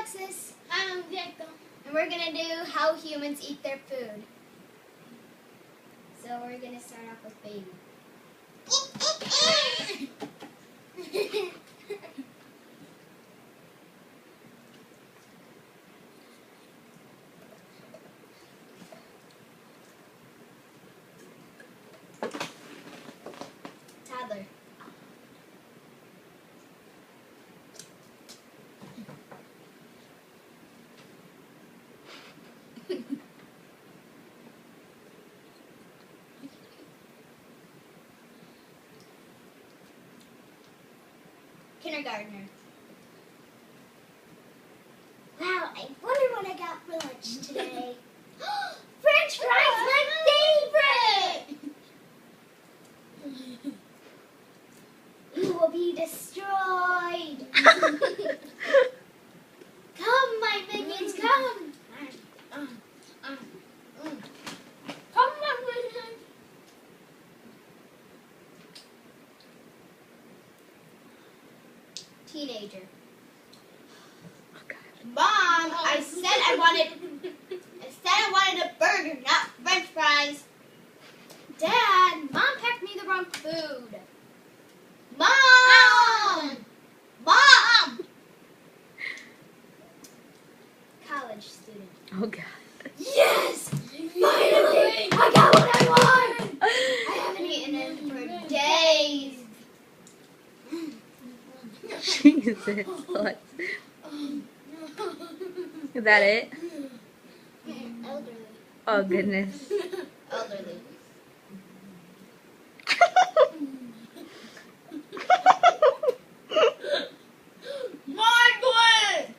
Alexis. I'm Jacob. And we're going to do how humans eat their food. So we're going to start off with baby. Toddler. Kindergartner. Wow, I wonder what I got for lunch today. French fries, my favorite! You will be destroyed. Come, my minions, come. Come on with him. Teenager. Mom, I said I wanted a burger, not French fries. Dad, Mom packed me the wrong food. Mom! Mom! College student. Oh God. Yes! Finally! I got what I want! I haven't eaten it for days. Jesus. What? Is that it? Elderly. Oh goodness. Elderly. Margaret!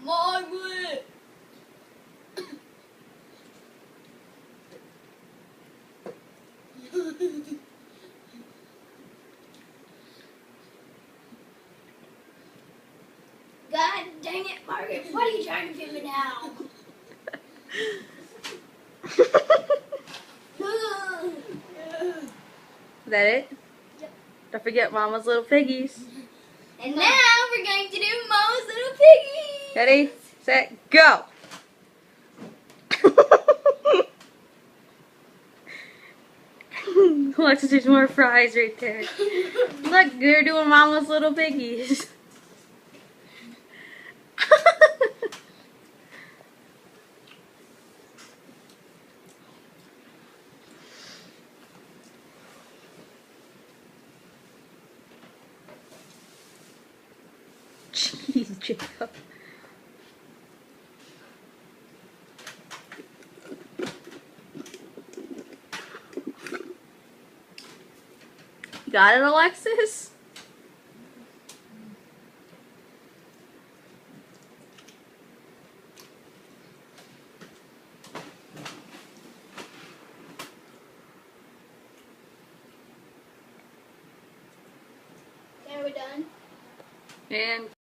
Margaret! God dang it, Margaret. What are you trying to do me now? Is that it? Yep. Don't forget Mama's Little Piggies. And now we're going to do Mama's Little Piggies. Ready, set, go! Alexis, there's more fries right there. Look, they're doing Mama's Little Piggies. Jeez, Jacob. You got it, Alexis? Okay, are we done? And